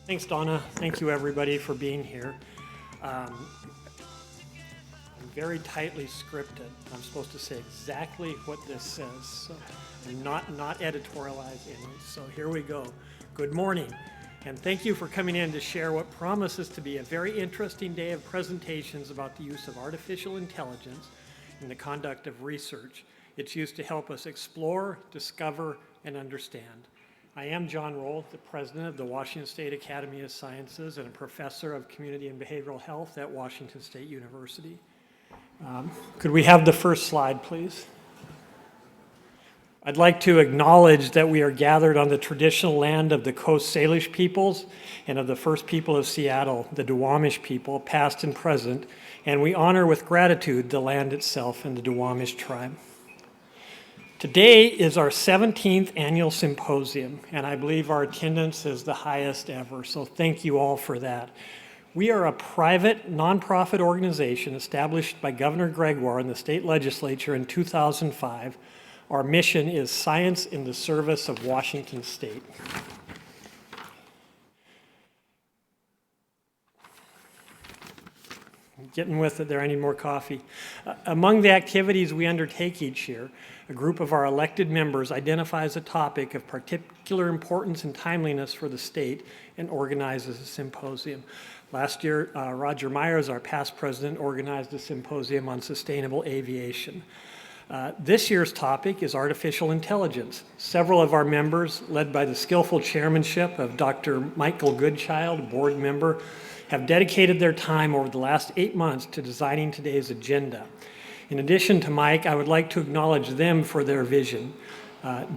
Thanks, Donna. Thank you, everybody, for being here. I'm very tightly scripted. I'm supposed to say exactly what this says, so, and not editorialize any. So here we go. Good morning, and thank you for coming in to share what promises to be a very interesting day of presentations about the use of artificial intelligence in the conduct of research. It's used to help us explore, discover, and understand. I am John Roll, the president of the Washington State Academy of Sciences and a professor of community and behavioral health at Washington State University. Could we have the first slide, please? I'd like to acknowledge that we are gathered on the traditional land of the Coast Salish peoples and of the first people of Seattle, the Duwamish people, past and present, and we honor with gratitude the land itself and the Duwamish tribe. Today is our 17th annual symposium, and I believe our attendance is the highest ever, so thank you all for that. We are a private, nonprofit organization established by Governor Gregoire in the state legislature in 2005. Our mission is science in the service of Washington State. Getting with it there, I need more coffee. Among the activities we undertake each year, a group of our elected members identifies a topic of particular importance and timeliness for the state and organizes a symposium. Last year, Roger Myers, our past president, organized a symposium on sustainable aviation. This year's topic is artificial intelligence. Several of our members, led by the skillful chairmanship of Dr. Michael Goodchild, board member, have dedicated their time over the last 8 months to designing today's agenda. In addition to Mike, I would like to acknowledge them for their vision.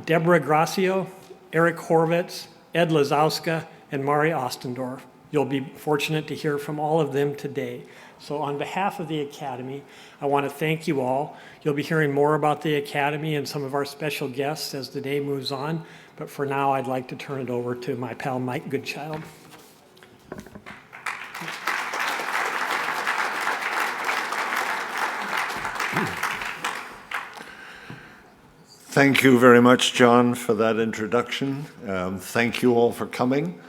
Deborah Gracio, Eric Horvitz, Ed Lazowska, and Mari Ostendorf. You'll be fortunate to hear from all of them today. So on behalf of the Academy, I want to thank you all. You'll be hearing more about the Academy and some of our special guests as the day moves on. But for now, I'd like to turn it over to my pal, Mike Goodchild. Thank you very much, John, for that introduction. Thank you all for coming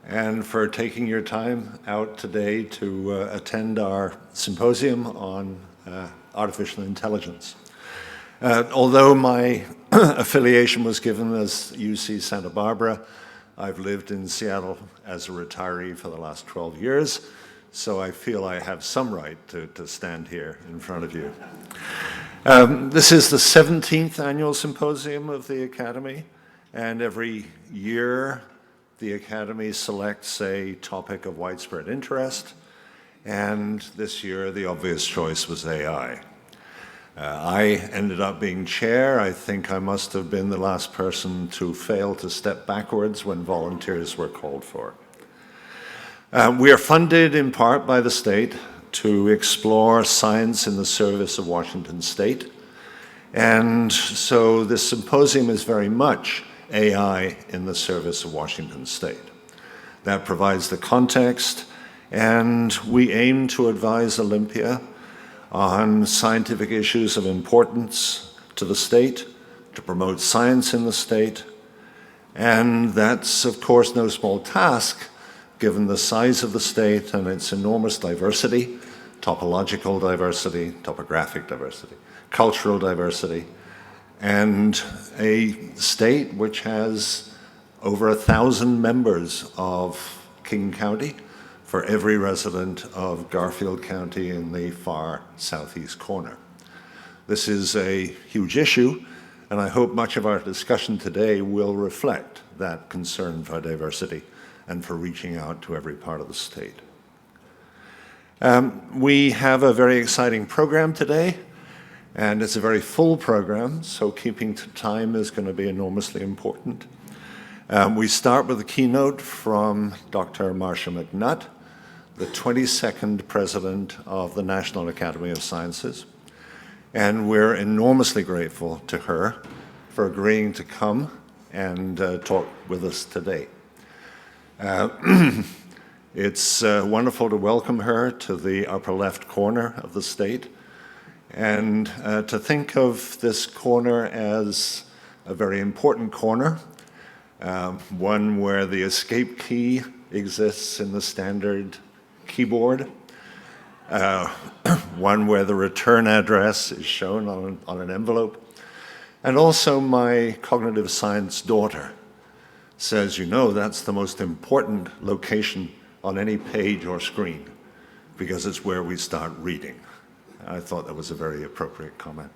and for taking your time out today to attend our symposium on artificial intelligence. Although my affiliation was given as UC Santa Barbara, I've lived in Seattle as a retiree for the last 12 years, so I feel I have some right to stand here in front of you. This is the 17th annual symposium of the Academy, and every year the Academy selects a topic of widespread interest, and this year the obvious choice was AI. I ended up being chair. I think I must have been the last person to fail to step backwards when volunteers were called for. We are funded in part by the state to explore science in the service of Washington State. And so this symposium is very much AI in the service of Washington State. That provides the context, and we aim to advise Olympia on scientific issues of importance to the state, to promote science in the state, and that's, of course, no small task given the size of the state and its enormous diversity, topological diversity, topographic diversity, cultural diversity, and a state which has over 1,000 members of King County for every resident of Garfield County in the far southeast corner. This is a huge issue, and I hope much of our discussion today will reflect that concern for diversity and for reaching out to every part of the state. We have a very exciting program today, and it's a very full program, so keeping to time is going to be enormously important. We start with a keynote from Dr. Marcia McNutt, the 22nd president of the National Academy of Sciences, and we're enormously grateful to her for agreeing to come and talk with us today. It's wonderful to welcome her to the upper left corner of the state, and to think of this corner as a very important corner, one where the escape key exists in the standard keyboard, one where the return address is shown on an envelope. And also my cognitive science daughter says, you know, that's the most important location on any page or screen because it's where we start reading. I thought that was a very appropriate comment.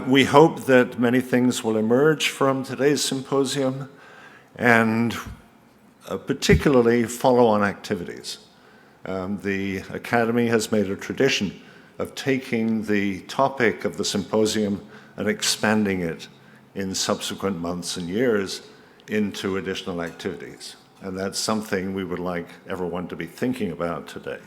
We hope that many things will emerge from today's symposium, and particularly follow-on activities. The Academy has made a tradition of taking the topic of the symposium and expanding it in subsequent months and years into additional activities. And that's something we would like everyone to be thinking about today.